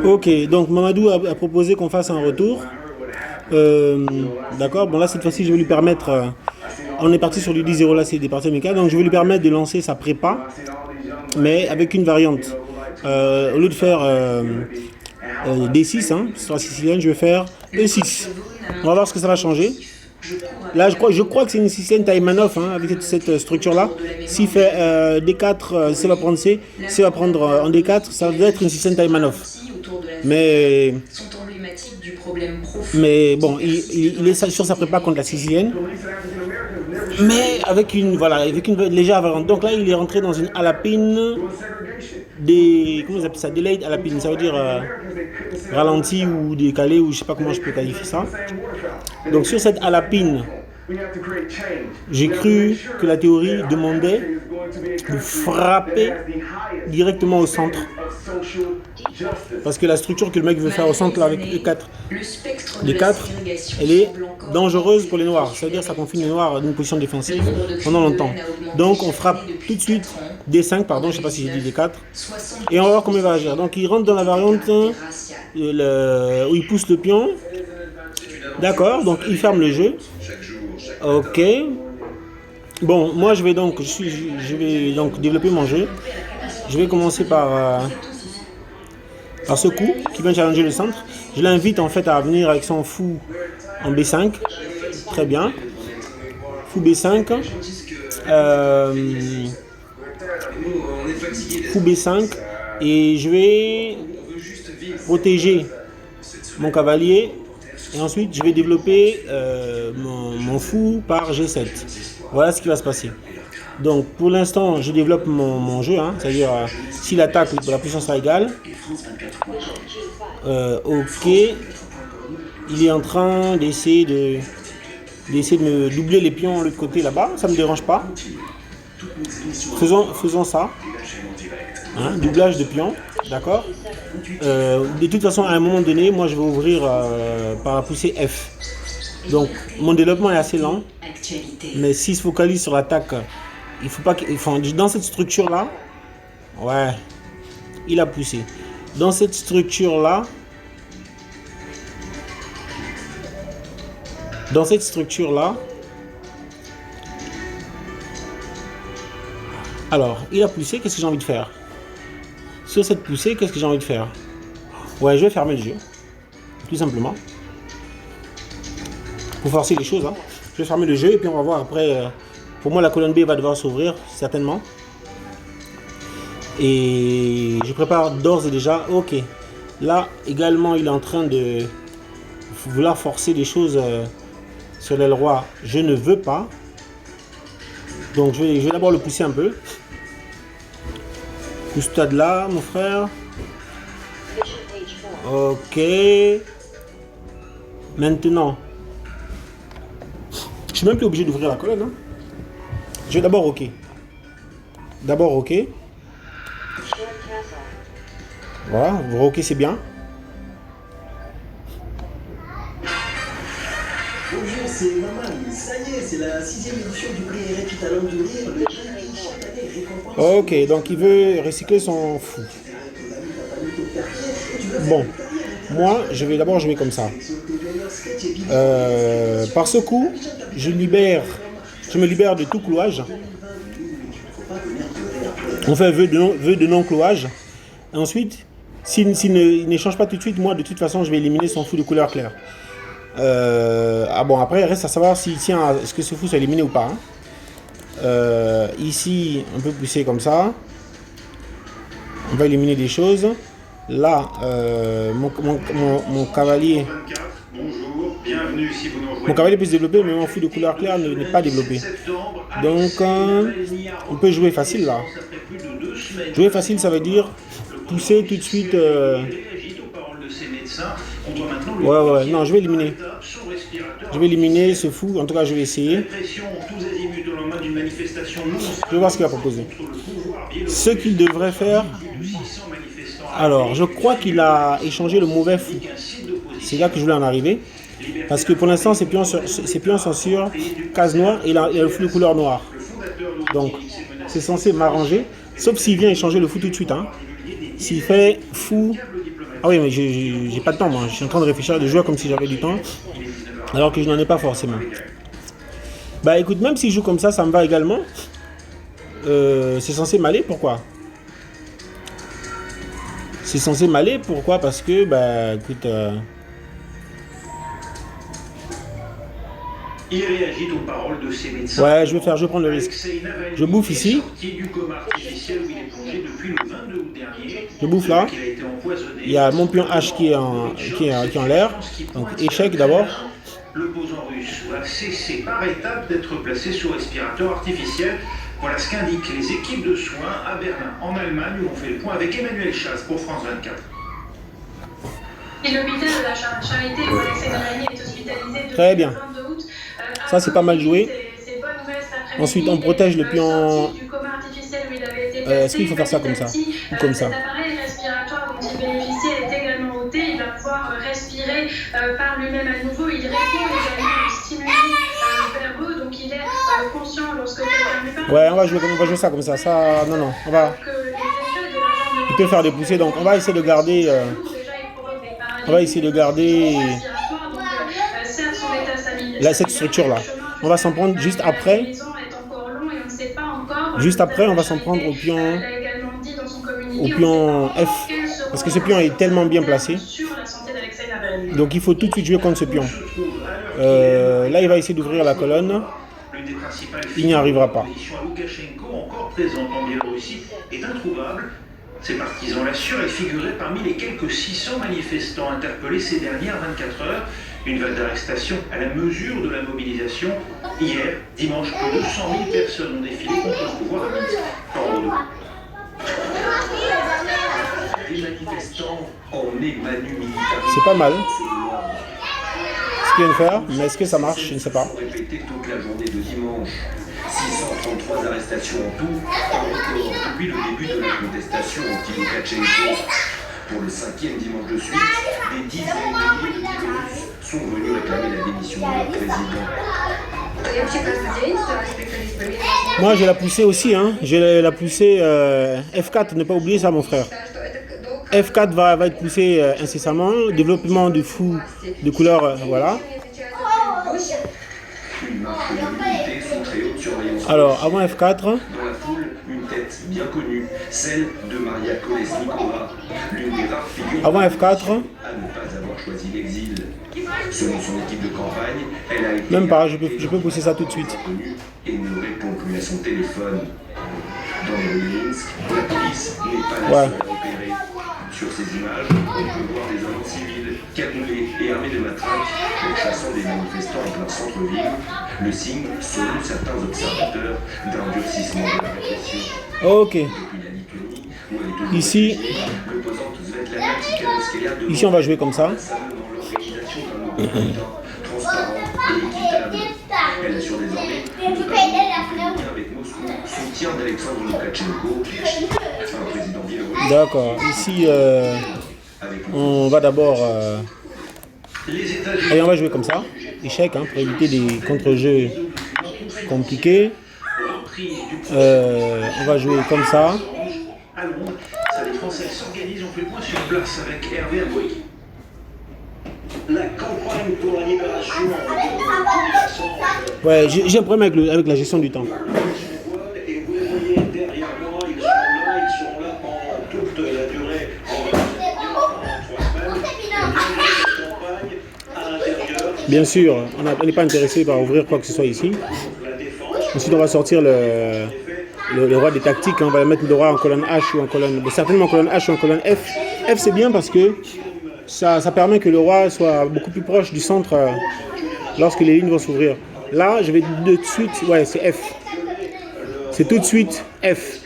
Ok, donc Mamadou a proposé qu'on fasse un retour. D'accord, bon là cette fois-ci je vais lui permettre, on est parti sur du 10-0 là, c'est des parties amicales, donc je vais lui permettre de lancer sa prépa, mais avec une variante. Au lieu de faire D6, hein, histoire sicilienne, je vais faire E6. On va voir ce que ça va changer. Là, je crois que c'est une sicilienne Taïmanov, hein, avec cette structure-là. S'il fait D4, C va prendre C, C va prendre en D4, ça doit être une sicilienne Taïmanov. Mais, mais bon, il est sur sa prépa contre la sicilienne, mais avec une, voilà, avec une légère variante. Donc là, il est rentré dans une alapine comment ils appellent ça, delayed alapine, ça veut dire ralenti ou décalé, ou je sais pas comment je peux qualifier ça. Donc sur cette alapine, j'ai cru que la théorie demandait de frapper directement au centre. Parce que la structure que le mec veut faire au centre là, avec D4, elle est dangereuse pour les noirs. C'est-à-dire que ça confine les noirs à une position défensive pendant longtemps. Donc on frappe tout de suite D5, pardon, je ne sais pas si j'ai dit D4. Et on va voir comment il va agir. Donc il rentre dans la variante où il pousse le pion. D'accord, donc il ferme le jeu. Ok. Bon, moi je vais donc développer mon jeu. Je vais commencer par ce coup qui vient challenger le centre. Je l'invite en fait à venir avec son fou en B5. Très bien. Fou B5. Fou B5. Et je vais protéger mon cavalier. Et ensuite, je vais développer mon fou par G7. Voilà ce qui va se passer. Donc, pour l'instant, je développe mon jeu. Hein, c'est-à-dire, si l'attaque, la puissance sera égale. Ok. Il est en train d'essayer de me doubler les pions de l'autre côté là-bas. Ça ne me dérange pas. Faisons ça. Hein, doublage de pions. D'accord. De toute façon, à un moment donné, moi, je vais ouvrir par la poussée F. Donc, mon développement est assez lent. Mais s'il se focalise sur l'attaque, il faut pas dans cette structure-là, ouais, il a poussé. Dans cette structure-là, alors, il a poussé, qu'est-ce que j'ai envie de faire? Sur cette poussée, qu'est-ce que j'ai envie de faire? Ouais, je vais fermer le jeu, tout simplement. Pour forcer les choses, hein. Je vais fermer le jeu et puis on va voir après. Pour moi, la colonne B va devoir s'ouvrir, certainement. Et je prépare d'ores et déjà. Ok. Là, également, il est en train de vouloir forcer des choses sur l'aile roi. Je ne veux pas. Donc, je vais d'abord le pousser un peu. Pousse-toi de là, mon frère. Ok. Maintenant. Je suis même plus obligé d'ouvrir la colonne. Hein. Je vais d'abord OK. Voilà, OK c'est bien. Bonjour, c'est Maman. Ça y est, c'est la 6e édition du prix Eric Talon d'ouvrir. Le prix chaque année récompense. Ok, donc il veut recycler son fou. Bon, moi je vais d'abord jouer comme ça. Par ce coup, je me libère de tout clouage. On fait un vœu de non-clouage. Ensuite, s'il ne change pas tout de suite, moi de toute façon je vais éliminer son fou de couleur claire. Bon, après il reste à savoir s'il tient à ce que ce fou soit éliminé ou pas. Hein. Ici, on peut pousser comme ça. On va éliminer des choses. Là, mon cavalier. Mon cavalier peut se développer, mais mon fou de couleur claire n'est pas développé. Donc, on peut jouer facile là. Jouer facile, ça veut dire pousser tout de suite. Ouais, non, je vais éliminer. Je vais éliminer ce fou, en tout cas, je vais essayer. Je vais voir ce qu'il va proposer. Ce qu'il devrait faire. Alors, je crois qu'il a échangé le mauvais fou. C'est là que je voulais en arriver. Parce que pour l'instant, ces pions sont sur case noire et il a le fou de couleur noire. Donc, c'est censé m'arranger. Sauf s'il vient échanger le fou tout de suite. Hein. S'il fait fou Ah oui, mais j'ai pas de temps, moi. Je suis en train de réfléchir, de jouer comme si j'avais du temps, alors que je n'en ai pas forcément. Bah écoute, même s'il joue comme ça me va également. C'est censé m'aller, pourquoi? C'est censé m'aller, pourquoi? Parce que, bah écoute... Il réagit aux paroles de ses médecins. Ouais, je vais prendre le risque. Je bouffe ici. Je bouffe là. Il y a mon pion H qui est en l'air. Donc échec d'abord. L'opposant russe va cesser par étapes d'être placé sous respirateur artificiel. Voilà ce qu'indiquent les équipes de soins à Berlin, en Allemagne, où on fait le point avec Emmanuel Chasse pour France 24. Et l'hôpital de la Charité où Alexei Navalny est hospitalisé depuis Très bien. le 22 août. Ça, c'est pas mal joué. Ensuite, on protège le pion. Est-ce qu'il faut faire ça comme ça ou comme ça? Cet appareil respiratoire dont il bénéficie est également ôté. Il va pouvoir respirer par lui-même à nouveau. Il répond également aux stimuli verbaux, donc il est conscient lorsque quelqu'un n'est pas. Ouais, on va jouer ça comme ça. Ça, non, on va. Il peut faire des poussées, donc on va essayer de garder. On va essayer de garder là, cette structure là. On va s'en prendre juste après. Juste après, on va s'en prendre au pion F. Parce que ce pion est tellement bien placé. Donc il faut tout de suite jouer contre ce pion. Là, il va essayer d'ouvrir la colonne. Il n'y arrivera pas. Ses partisans l'assurent et figuraient parmi les quelques 600 manifestants interpellés ces dernières 24 heures. Une vague d'arrestation à la mesure de la mobilisation. Hier, dimanche, plus de 200 000 personnes ont défilé contre le pouvoir à Minsk. Des manifestants en Manu militaire. C'est pas mal ce qu'il vient de faire, mais est-ce que ça marche? Je ne sais pas. Répété toute la journée de dimanche. 633 arrestations en tout, un record depuis le début de la contestation anti-Loukachenko. Pour le 5e dimanche de suite, des dizaines de milliers de Biélorusses sont venus réclamer la démission de leur président. Moi, j'ai la poussée aussi. Hein. J'ai la poussée F4, ne pas oublier ça, mon frère. F4 va être poussé incessamment. Développement de fou de couleur, voilà. Alors, avant F4. Dans la foule, une tête bien connue, celle de Maria Kolesnikova, l'une des rares figures avant F4. à ne pas avoir choisi l'exil. Selon son équipe de campagne, elle a été même pas, je peux pousser ça tout de suite. Et ne répond plus à son téléphone. Dans les rues de Minsk, la police n'est pas la seule à opérer. Sur ces images, on peut voir des hommes civils, cagoulés et armés de matraques, chassant des manifestants en plein centre-ville. Le signe, selon certains observateurs, d'un durcissement de la répression. Ok. Ici, on va jouer comme ça. Transparent et équitable. Elle assure désormais de pas avec Moscou, soutien d'Alexandre Loukachenko, un président biélorusse. D'accord. Ici, on va d'abord. Allez, on va jouer comme ça. Échec, hein, pour éviter des contre-jeux compliqués. On va jouer comme ça. À Londres, les Français s'organisent, on fait le point sur place avec Hervé Aboué. La campagne pour la libération. Ouais, j'ai un problème avec la gestion du temps. Et vous les voyez derrière moi, ils sont là pendant toute la durée. Bien sûr, on n'est pas intéressé par ouvrir quoi que ce soit ici. Ensuite, on va sortir le roi des tactiques. On va mettre le roi en colonne H ou en colonne... certainement en colonne H ou en colonne F. F, c'est bien parce que ça permet que le roi soit beaucoup plus proche du centre lorsque les lignes vont s'ouvrir. Là, je vais de suite... Ouais, c'est F. C'est tout de suite F.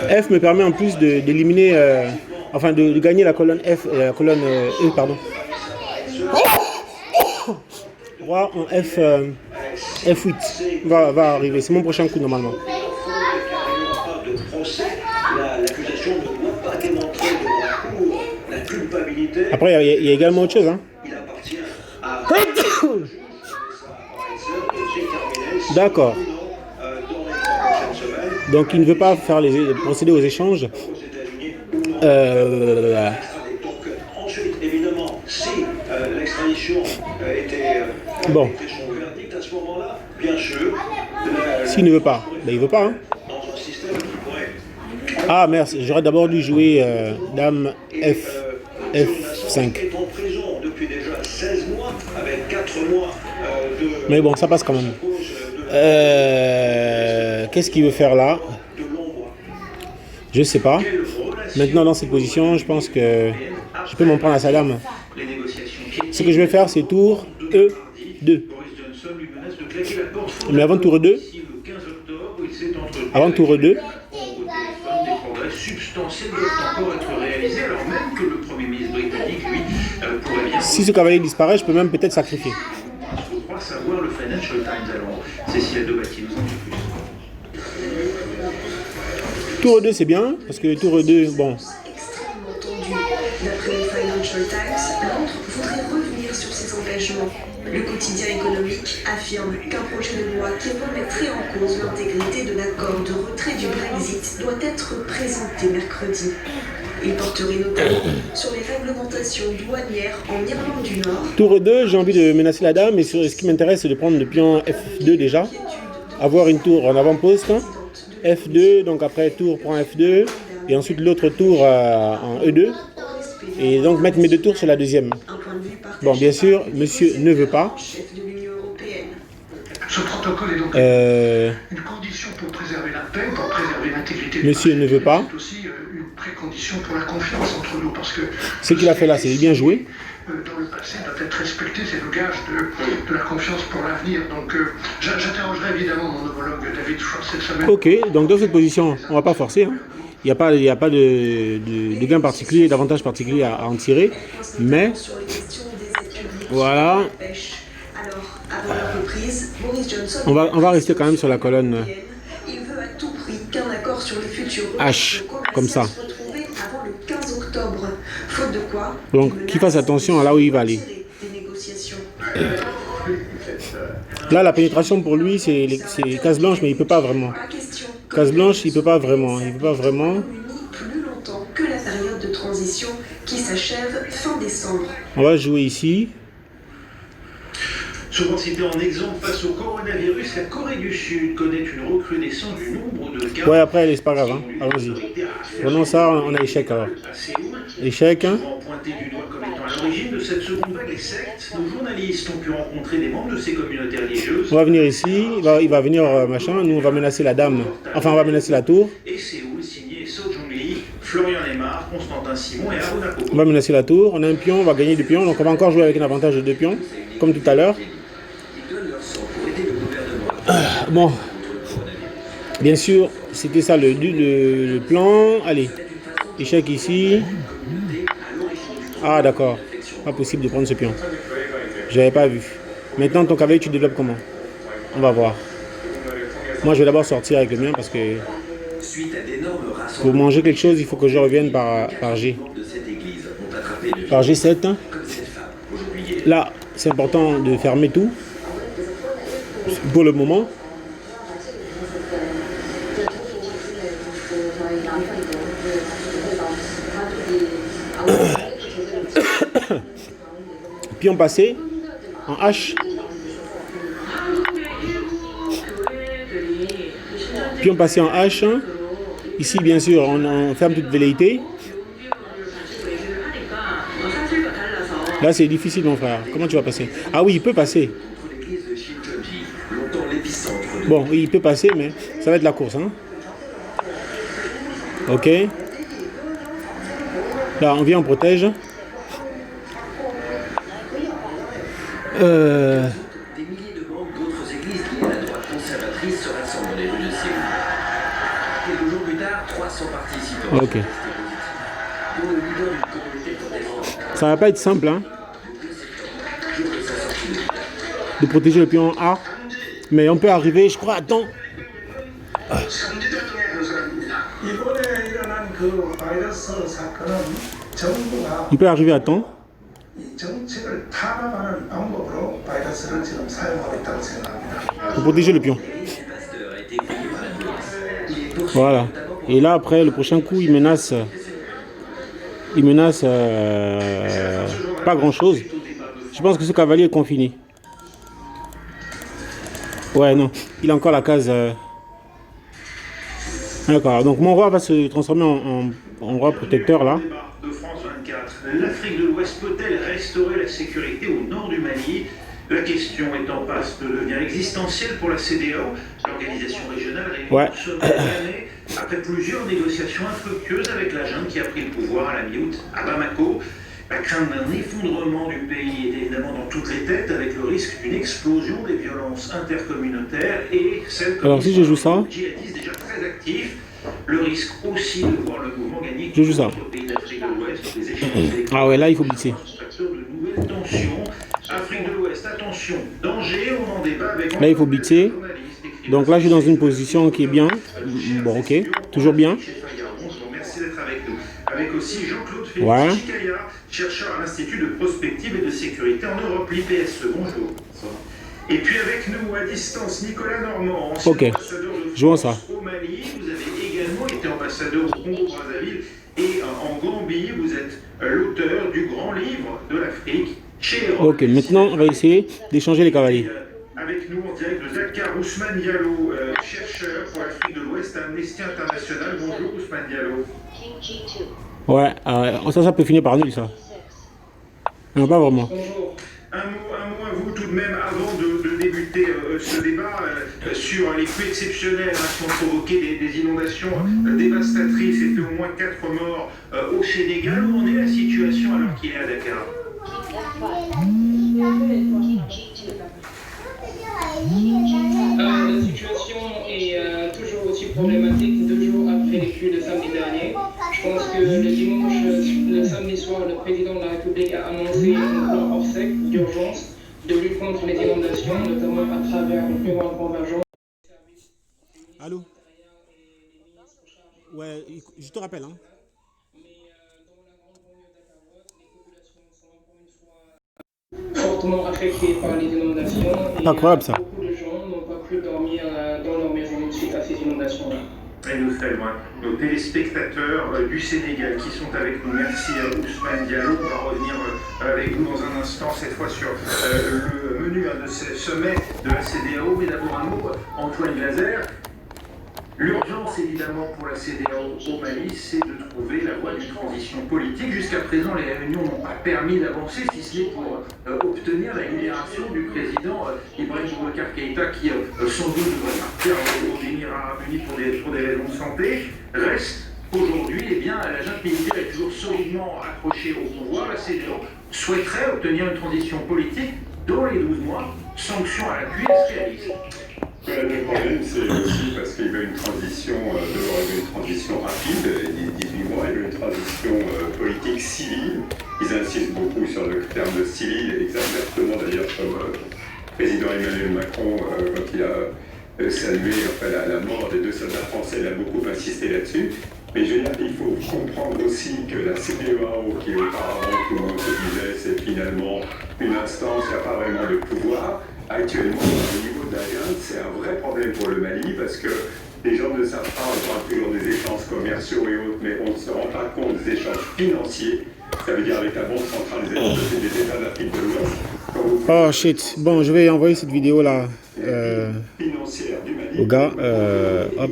F me permet en plus d'éliminer... enfin, de gagner la colonne F et la colonne E, pardon. Roi en F8 va arriver. C'est mon prochain coup normalement. Après, il y a également autre chose. Hein. D'accord. Donc, il ne veut pas faire procéder aux échanges. Ensuite, évidemment, si l'extradition était Bon. son verdict à ce moment-là, bien sûr, S'il ne veut pas, ben il veut pas. Hein. dans un système qui pourrait Ah merde, j'aurais d'abord dû jouer Dame F5. est en prison depuis déjà 16 mois, avec 4 mois de Mais bon, ça passe quand même. cause Qu'est-ce qu'il veut faire là? de longs mois. Je sais pas. Maintenant dans cette position, je pense que je peux m'en prendre à sa dame. Les négociations Ce que je vais faire, c'est tour E2. Boris Johnson lui menace de claquer la porte Mais avant tour E2, ici le 15 octobre, il s'est entretenu avant tour E2, au téléphone. Des progrès substantiels doivent encore être réalisés, alors même que le Premier ministre britannique, lui, pourrait bien... si ce cavalier disparaît, je peux même peut-être sacrifier. faut croire savoir le Financial Times à Londres. Cécile Adobati nous en dit plus. Tour E2, c'est bien, parce que tour E2, bon, Extrêmement tendu. D'après le Financial Times, Londres voudrait revenir sur ses engagements. Le quotidien économique affirme qu'un projet de loi qui remettrait en cause l'intégrité de l'accord de retrait du Brexit doit être présenté mercredi. Il porterait notamment sur les réglementations douanières en Irlande du Nord. tour E2, j'ai envie de menacer la dame, mais ce qui m'intéresse, c'est de prendre le pion F2 déjà, avoir une tour en avant-poste, F2, donc après tour prend F2, et ensuite l'autre tour en E2, et donc mettre mes deux tours sur la deuxième. Un point de vue partagé Bon, bien sûr, par le monsieur ne veut pas. chef de l'Union européenne. Ce protocole est donc une condition pour préserver la paix, pour préserver l'intégrité du Monsieur marché. ne veut pas. C'est aussi une précondition pour la confiance entre nous, parce que Ce qu'il a fait là, c'est bien joué. dans le passé doit être respecté, c'est le gage de la confiance pour l'avenir. Donc j'interrogerai évidemment mon homologue David Frost cette semaine. Ok, donc dans cette position, on va pas forcer. Hein. Il n'y a pas de gain particulier, d'avantage particulier à en tirer. Mais Sur les questions des aides publiques voilà, et de la pêche. Alors, avant la reprise, Boris Johnson on va rester quand même sur la colonne il veut à tout prix qu'un accord sur les futurs H, relations comme ça. commerciales soit trouvé avant le 15 octobre. Faute de quoi, Donc, il qu'il fasse menace attention à là où il va aller. des négociations. Là, la pénétration pour lui, c'est case blanche, mais il peut pas vraiment. Pas question. Case blanche, il peut pas vraiment. Il peut pas vraiment. Plus longtemps que la période de transition qui s'achève fin décembre. On va jouer ici. Souvent cité en exemple face au coronavirus, la Corée du Sud connaît une recrudescence du nombre de cas. Ouais, après, c'est pas grave. Hein. Allons-y. Prenons ça, on a échec alors. Échec. Hein. Souvent pointé du doigt comme étant à l'origine de cette seconde vague, les sectes, nos journalistes ont pu rencontrer des membres de ces communautés religieuses. On va venir ici, il va venir machin, nous on va menacer la dame, enfin on va menacer la tour, Et Séoul, signé So Jong-li, Florian Lemar, Constantin Simon et Aruna Popo. on va menacer la tour, on a un pion, on va gagner 2 pions, donc on va encore jouer avec un avantage de 2 pions, comme tout à l'heure. Bon, bien sûr, c'était ça le plan, allez, échec ici. Ah d'accord, pas possible de prendre ce pion, j'avais pas vu. Maintenant ton cavalier tu développes comment? On va voir. Moi je vais d'abord sortir avec le mien parce que Suite à d'énormes pour manger quelque chose il faut que je revienne par G. de cette église ont attrapé le Par G7. comme cette femme aujourd'hui. Là, c'est important de fermer tout. Pour le moment. Pion passé en H. Pion passé en H. Ici, bien sûr, on ferme toute velléité. Là, c'est difficile, mon frère. Comment tu vas passer? Ah oui, il peut passer. Contre l'église de Shincheonji, longtemps l'épicentre de Bon, oui, il peut passer, mais ça va être la course. Hein. Ok. Là, on vient, on protège. des milliers de membres d'autres églises liées à la droite conservatrice se rassemblent dans les rues de Séoul. Quelques jours plus tard, 300 participants Ok. restés positifs. Pour le leader d'une communauté protestante, Ça va pas être simple, hein, de protéger le pion A. Mais on peut arriver, je crois, attends. 이번에 일어난 그 바이러스 사건은 정부가 Il peut arriver à temps. 이 정책을 탄압하는 방법으로 바이러스를 지금 사용하고 있다고 생각합니다. Pour protéger le pion. Pasteur a été grillé par la police. Il est poursuivi Voilà. Et là, après, le prochain coup, il menace Il menace pas grand-chose. Je pense que ce cavalier est confiné. Ouais, non. Il a encore la case... D'accord. Donc mon roi va se transformer en roi protecteur, là. De France 24. L'Afrique de l'Ouest peut-elle restaurer la sécurité au nord du Mali? La question est en passe de devenir existentielle pour la CEDEAO, l'organisation régionale réunie au sommet de l'année, après plusieurs négociations infructueuses avec la junte qui a pris le pouvoir à la mi-août à Bamako. La crainte d'un effondrement du pays est évidemment dans toutes les têtes, avec le risque d'une explosion des violences intercommunautaires et celle alors si je joue ça, djihadistes déjà très actifs. Le risque aussi de voir le mouvement gagner je joue ça. pays d'Afrique de l'Ouest, les échanges ah ouais, là il faut blitzer. de nouvelles tensions. Afrique de l'Ouest, attention, danger, on en débat avec... Là il faut blitzer. Donc là je suis dans une position qui est bien. Bon ok, toujours bien. Merci d'être avec nous. Avec aussi Jean-Claude Félix Chikaya, chercheur à l'Institut de prospective et de sécurité en Europe, l'IPS. Bonjour. Et puis avec nous à distance, Nicolas Normand, ancien ambassadeur de France au Mali. Vous avez également été ambassadeur au Congo-Brazzaville et en Gambie. Vous êtes l'auteur du grand livre de l'Afrique chez Europe. Ok, maintenant on va essayer d'échanger les cavaliers. Avec nous en direct de Dakar, Ousmane Diallo, chercheur pour l'Afrique de l'Ouest à Amnesty International. Bonjour Ousmane Diallo. Ouais, ça peut finir par nul ça. Non, pas vraiment. Bonjour. Un mot à vous tout de même avant de débuter ce débat sur les pluies exceptionnelles qui ont provoqué des inondations dévastatrices et fait au moins 4 morts au Sénégal. Où en est la situation alors qu'il est à Dakar? La situation est toujours aussi problématique 2 jours après les pluies de samedi dernier. Je pense que le dimanche, le samedi soir, le président de la République a annoncé un plan hors sec d'urgence de lutte contre les inondations, notamment à travers le plus grand convergence. Allô? Ouais, je te rappelle, hein. Fortement affectés par les inondations et incroyable, ça. Beaucoup de gens n'ont pas pu dormir dans leur maison suite à ces inondations-là. Et nous saluons nos téléspectateurs du Sénégal qui sont avec nous. Merci à Ousmane Diallo. On va revenir avec vous dans un instant, cette fois sur le menu de ce sommet de la CEDEAO. Mais d'abord un mot, Antoine Glaser. L'urgence, évidemment, pour la CEDEAO au Mali, c'est de trouver la voie d'une transition politique. Jusqu'à présent, les réunions n'ont pas permis d'avancer, si ce n'est pour obtenir la libération du président Ibrahim Boubacar Keïta, qui sans doute devrait partir aux Émirats Arabes Unis pour des raisons de santé. Reste aujourd'hui, eh bien, la junte militaire est toujours solidement accrochée au pouvoir. La CEDEAO souhaiterait obtenir une transition politique dans les 12 mois. Sanctions à l'appui, est-ce réaliste? Le problème, c'est aussi parce qu'il veut une transition, une transition rapide, 18 mois, il veut une transition politique civile. Ils insistent beaucoup sur le terme de civil, exactement d'ailleurs comme le président Emmanuel Macron, quand il a salué la mort des 2 soldats français, il a beaucoup insisté là-dessus. Mais je veux dire, il faut comprendre aussi que la CEDEAO, qui auparavant tout le monde se disait, c'est finalement une instance qui n'a pas vraiment de pouvoir. Actuellement, au niveau de la junte, c'est un vrai problème pour le Mali parce que les gens ne savent pas, on parle toujours des échanges commerciaux et autres, mais on ne se rend pas compte des échanges financiers. Ça veut dire avec la banque centrale des États d'Afrique de l'Ouest. Oh shit, bon je vais envoyer cette vidéo là au gars, hop.